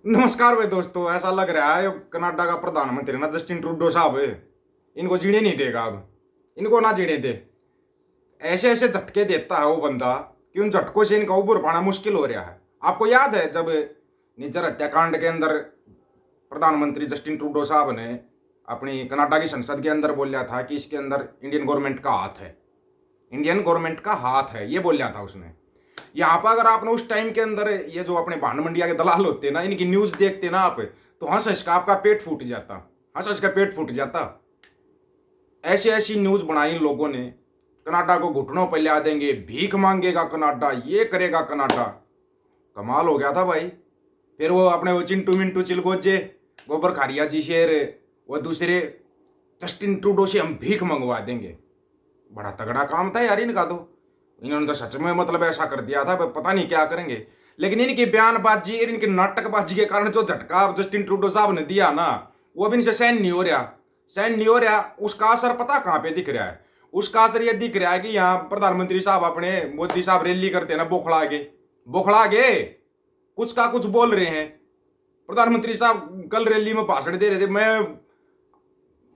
नमस्कार भाई दोस्तों। ऐसा लग रहा है कनाडा का प्रधानमंत्री ना जस्टिन ट्रूडो साहब है, इनको जीने नहीं देगा। अब इनको ना जीने दे। ऐसे ऐसे झटके देता है वो बंदा कि उन झटकों से इनका उबर पाना मुश्किल हो रहा है। आपको याद है जब निज्जर हत्याकांड के अंदर प्रधानमंत्री जस्टिन ट्रूडो साहब ने अपनी कनाडा की संसद के अंदर बोला था कि इसके अंदर इंडियन गवर्नमेंट का हाथ है, इंडियन गवर्नमेंट का हाथ है, ये बोला था उसने। यहाँ पर अगर आपने उस टाइम के अंदर ये जो अपने भांड मंडिया के दलाल होते ना, इनकी न्यूज देखते ना आप, तो हंस हंस का आपका पेट फूट जाता, हंस हंस का पेट फूट जाता। ऐसी ऐसी न्यूज बनाई इन लोगों ने, कनाडा को घुटनों पर ला देंगे, भीख मांगेगा कनाडा, ये करेगा कनाडा। कमाल हो गया था भाई। फिर वो अपने वो चिंटू मिंटू चिलगोजे, गोबर खारिया जी शेर, वो दूसरे जस्टिन ट्रूडो से हम भीख मंगवा देंगे। बड़ा तगड़ा काम था यार इनका तो। इन्होंने तो सच में मतलब ऐसा कर दिया था, पता नहीं क्या करेंगे। लेकिन इनकी बयानबाजी और इनकी नाटकबाजी के कारण जो झटका जस्टिन ट्रूडो साहब ने दिया ना, वो अब इनसे सहन नहीं हो रहा, सहन नहीं हो रहा। उसका असर पता कहाँ पे दिख रहा है? उसका असर ये दिख रहा है कि यहाँ प्रधानमंत्री साहब अपने मोदी साहब रैली करते हैं ना, बोखला के कुछ का कुछ बोल रहे हैं। प्रधानमंत्री साहब कल रैली में भाषण दे रहे थे, मैं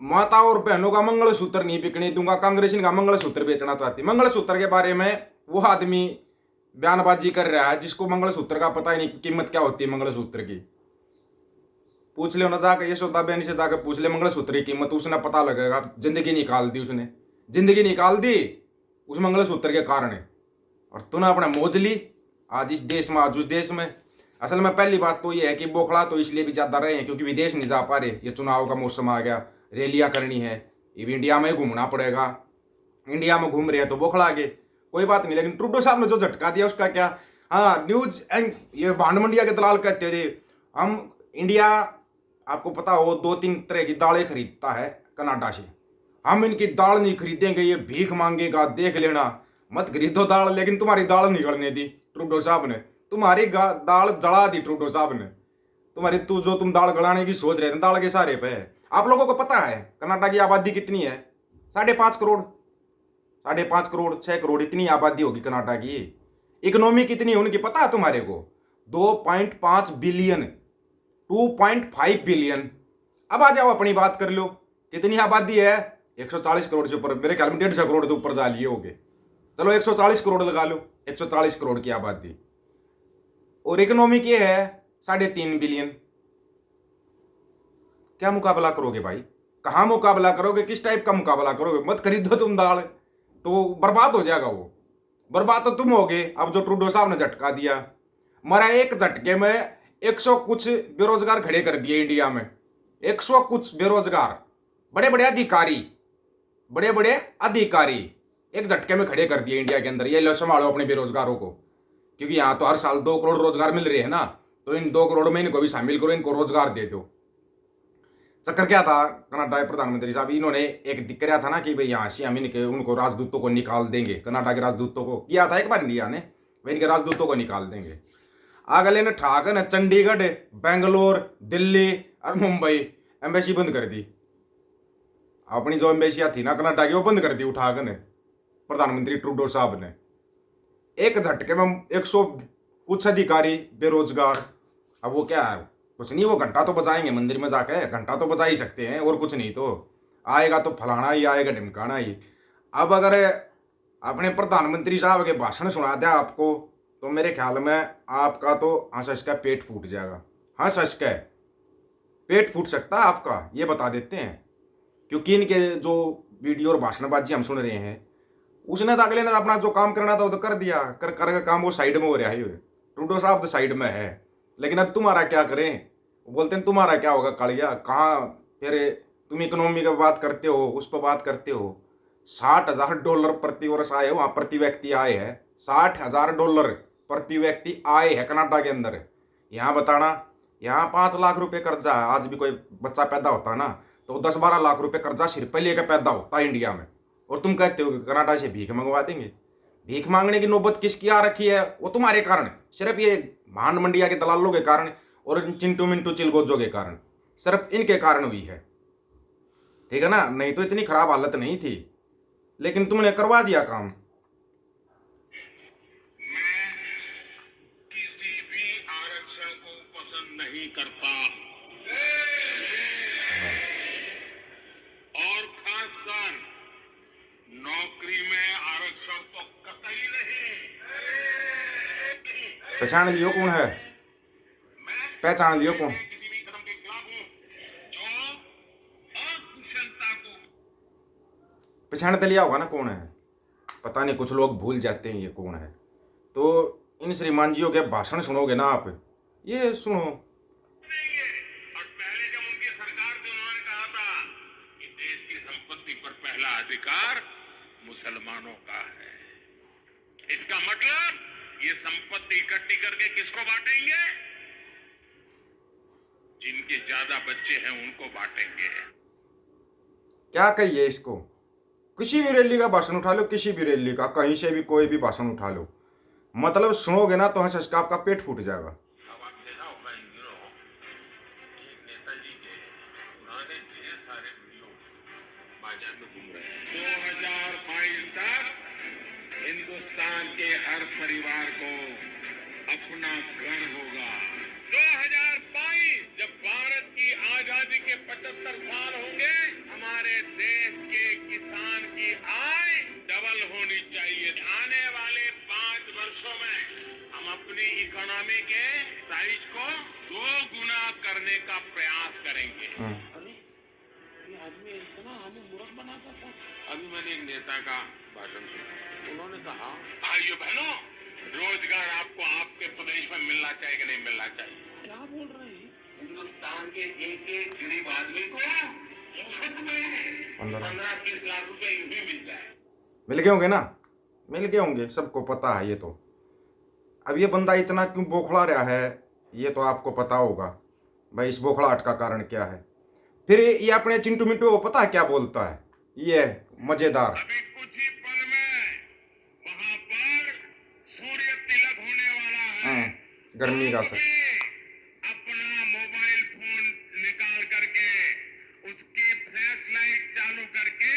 माता और बहनों का मंगलसूत्र नहीं बिकने दूंगा, कांग्रेस इनका मंगलसूत्र बेचना चाहती। मंगलसूत्र के बारे में वो आदमी बयानबाजी कर रहा है जिसको मंगलसूत्र का पता ही नहीं, कीमत क्या होती है मंगलसूत्र की। पूछ ले ना जाकर, यशोदा बहन से जाकर पूछ ले मंगलसूत्र की कीमत, उसने पता लगेगा। जिंदगी निकाल दी उसने, जिंदगी निकाल दी उस मंगलसूत्र के कारण। और तूने अपना मौज ली, आज इस देश में आज उस देश में। असल में पहली बात तो ये है कि बोखला तो इसलिए भी ज्यादा रहे हैं क्योंकि विदेश नहीं जा पा रहे। ये चुनाव का मौसम आ गया, रैलियां करनी है, ये भी इंडिया में घूमना पड़ेगा। इंडिया में घूम रहे हैं तो बोखला के, कोई बात नहीं। लेकिन ट्रूडो साहब ने जो झटका दिया उसका क्या? हाँ, न्यूज एंड ये भांड मंडिया के दलाल कहते थे हम इंडिया, आपको पता हो 2-3 तरह की दालें खरीदता है कनाडा से, हम इनकी दाल नहीं खरीदेंगे, ये भीख मांगेगा, देख लेना। मत खरीदो दाल, लेकिन तुम्हारी दाल नहीं गलने दी ट्रूडो साहब ने, तुम्हारी दाल जला दी ट्रूडो साहब ने। तुम्हारी जो तुम दाल गलाने की सोच रहे थे, दाल के सारे पे है। आप लोगों को पता है कनाडा की आबादी कितनी है? 5.5 करोड़, 5.5 करोड़ 6 करोड़ इतनी आबादी होगी कनाडा की। इकोनॉमी कितनी है उनकी पता है तुम्हारे को? 2.5 बिलियन, 2.5 बिलियन। अब आ जाओ अपनी बात कर लो, कितनी आबादी है? 140 करोड़ से ऊपर, मेरे ख्याल में 150 करोड़ से ऊपर जा लिए होगे। चलो 140 करोड़ लगा लो, 140 करोड़ की आबादी। और इकोनॉमी की है 3.5 बिलियन। क्या मुकाबला करोगे भाई? कहां मुकाबला करोगे? किस टाइप का मुकाबला करोगे? मत खरीदो तुम दाल, तो बर्बाद हो जाएगा वो। बर्बाद तो तुम होगे। अब जो ट्रूडो साहब ने झटका दिया, मरा एक झटके में 100 कुछ बेरोजगार खड़े कर दिए इंडिया में। 100 कुछ बेरोजगार, बड़े बड़े अधिकारी, बड़े बड़े अधिकारी एक झटके में खड़े कर दिए इंडिया के अंदर। ये लो संभालो अपने बेरोजगारों को, क्योंकि यहाँ तो हर साल 2 करोड़ रोजगार मिल रहे हैं ना, तो इन 2 करोड़ में इनको भी शामिल करो, इनको रोजगार दे दो। चक्कर क्या था, कनाडा के प्रधानमंत्री साहब इन्होंने एक दिक्कत रहा था ना कि भाई यहाँ से हम इनके उनको राजदूतों को निकाल देंगे। कनाडा के राजदूतों को किया था एक बार इंडिया ने, भाई इनके राजदूतों को निकाल देंगे। अगले ने ठाकन चंडीगढ़, बेंगलोर, दिल्ली और मुंबई एम्बेसी बंद कर दी। अपनी जो एम्बेसियां थी ना कनाडा की, वो बंद कर दी उठाकर प्रधानमंत्री ट्रूडो साहब ने। एक झटके में 100 कुछ अधिकारी बेरोजगार। अब वो क्या है, कुछ नहीं, वो घंटा तो बजाएंगे मंदिर में जाकर, घंटा तो बजा ही सकते हैं, और कुछ नहीं तो आएगा तो फलाना ही आएगा, ढिमकाना ही। अब अगर अपने प्रधानमंत्री साहब के भाषण सुना दिया आपको, तो मेरे ख्याल में आपका तो हंस हंस का पेट फूट जाएगा। हंस हंस का पेट फूट सकता है आपका, ये बता देते हैं। क्योंकि इनके जो वीडियो और भाषणबाजी हम सुन रहे हैं, उसने तो अगले ने अपना जो काम करना था वो तो कर दिया, कर कर काम वो साइड में हो रहा है। ट्रूडो साहब तो साइड में है, लेकिन अब तुम्हारा क्या करें? वो बोलते हैं तुम्हारा क्या होगा कालिया, कहाँ फिर तुम इकोनॉमी की बात करते हो, उस पर बात करते हो। $60,000 प्रति वर्ष आए, वहां प्रति व्यक्ति आए है। $60,000 प्रति व्यक्ति आए है कनाडा के अंदर। यहाँ बताना, यहाँ 5 लाख रुपए कर्जा है। आज भी कोई बच्चा पैदा होता ना, तो 10-12 लाख रुपए कर्जा सिर पे लेकर पैदा होता है इंडिया में। और तुम कहते हो कि कनाडा से भीख मंगवा देंगे। भीख मांगने की नौबत किसकी आ रखी है? वो तुम्हारे कारण, सिर्फ ये भांड मंडिया के दलालों के कारण और इन चिंटू मिंटू चिलगोजों के कारण, सिर्फ इनके कारण हुई है। ठीक है ना? नहीं तो इतनी खराब हालत नहीं थी, लेकिन तुमने करवा दिया काम। मैं किसी भी आरक्षण को पसंद नहीं करता और खासकर नौकरी में आरक्षण तो कतई नहीं। पहचान लियो कौन है, पहचान लियो कौन। किसी भी कदम के खिलाफ हूं जो अकुशलता को। पहचान तो लिया होगा ना कौन है, पता नहीं कुछ लोग भूल जाते हैं ये कौन है। तो इन श्रीमान जियों के भाषण सुनोगे ना आप, ये सुनो। और पहले जब उनकी सरकार थी उन्होंने कहा था कि देश की संपत्ति पर पहला अधिकार मुसलमानों का है। इसका मतलब ये संपत्ति इकट्ठी करके किसको बांटेंगे? जिनके ज्यादा बच्चे हैं उनको बांटेंगे। क्या कहिए इसको, किसी भी रैली का भाषण उठा लो, किसी भी रैली का, कहीं से भी कोई भी भाषण उठा लो, मतलब सुनोगे ना तो हंस आपका पेट फूट जाएगा। अब आप देखा होगा इन दिनों एक नेताजी के उन्होंने ढेर सारे वीडियो बाजार में घूम रहे हैं। 2022 तक हिंदुस्तान के हर परिवार को अपना घर होगा। 2022 जब भारत की आजादी के 75 साल होंगे, हमारे देश के किसान की आय डबल होनी चाहिए। आने वाले 5 वर्षों में हम अपनी इकोनॉमी के साइज को 2 गुना करने का प्रयास करेंगे। अरे ये आदमी इतना हमें मूर्ख बनाता था। अभी मैंने एक नेता का भाषण सुना, उन्होंने कहा भाइयों बहनों, रोजगार आपको आपके प्रदेश में मिलना चाहिए कि नहीं मिलना चाहिए? क्या बोल रहे हैं? हिंदुस्तान के एक गरीब आदमी को 15-20 लाख रुपए यूं ही मिल जाए। मिल गए होंगे ना, मिल गए होंगे, सबको पता है ये तो। अब ये बंदा इतना क्यों बोखला रहा है ये तो आपको पता होगा भाई, इस बोखलाहट का कारण क्या है। फिर ये अपने चिंटू मिंटू को पता है क्या बोलता है, ये मजेदार। अभी कुछ ही पल में वहां पर सूर्य तिलक होने वाला है। गर्मी का सर अपना मोबाइल फोन निकाल करके उसकी फ्लैश लाइट चालू करके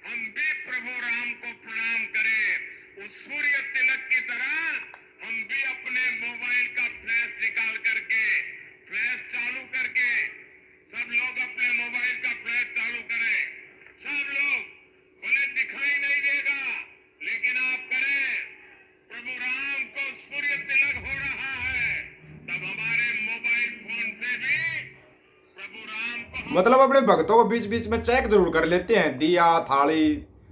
हम भी प्रभु राम को प्रणाम करें। उस सूर्य तिलक की तरह हम भी अपने मोबाइल का फ्लैश निकाल करके फ्लैश चालू करके सब लोग अपने मोबाइल का फ्लैश चालू करें। सब लोग, भले दिखाई नहीं देगा लेकिन आप करें। प्रभु राम को सूर्य तिलक हो रहा है, तब हमारे मोबाइल फोन से भी प्रभु राम को, मतलब अपने भक्तों को बीच बीच में चेक जरूर कर लेते हैं। दिया, थाली,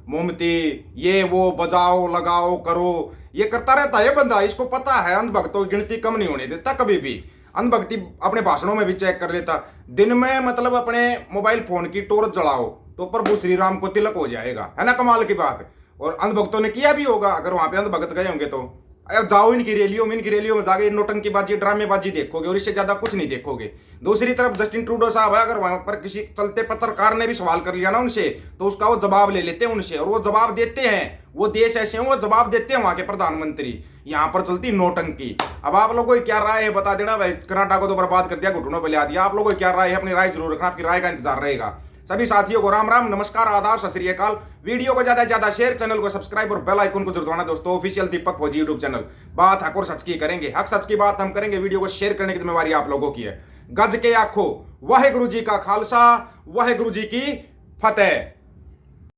मोमबत्ती, ये वो बजाओ लगाओ करो, ये करता रहता है ये बंदा। इसको पता है अंधभक्तों की गिनती कम नहीं होने देता कभी भी। अंधभक्ति अपने भाषणों में भी चेक कर लेता। दिन में मतलब अपने मोबाइल फोन की टॉर्च जलाओ तो प्रभु श्री राम को तिलक हो जाएगा, है ना कमाल की बात। और अंधभक्तों ने किया भी होगा, अगर वहां पे अंधभक्त गए होंगे तो। अब जाओ इनकी रैलियों में जाके नोटंकीबाजी ड्रामेबाजी देखोगे और इससे ज्यादा कुछ नहीं देखोगे। दूसरी तरफ जस्टिन ट्रूडो साहब है, अगर वहां पर किसी चलते पत्रकार ने भी सवाल कर लिया ना उनसे, तो उसका वो जवाब ले लेते हैं उनसे, और वो जवाब देते हैं। वो देश ऐसे हैं वो जवाब देते हैं वहां के प्रधानमंत्री। यहाँ पर चलती नोटंकी। अब आप लोगों की क्या राय है बता देना भाई। कर्नाटक को तो बर्बाद कर दिया, घुटनों पर ला दिया। आप लोगों की क्या राय है, अपनी राय जरूर रखना, आपकी राय का इंतजार रहेगा। सभी साथियों को राम राम, नमस्कार, आदाब, सत श्री अकाल। वीडियो को ज्यादा से ज्यादा शेयर, चैनल को सब्सक्राइब और बेल आइकन को जरूर दबाना दोस्तों। ऑफिशियल दीपक फौजी यूट्यूब चैनल। बात हक और सच की करेंगे, हक सच की बात हम करेंगे। वीडियो को शेयर करने की जिम्मेवारी आप लोगों की है। गज के आखो वाहेगुरु जी का खालसा, वाहेगुरु जी की फतेह।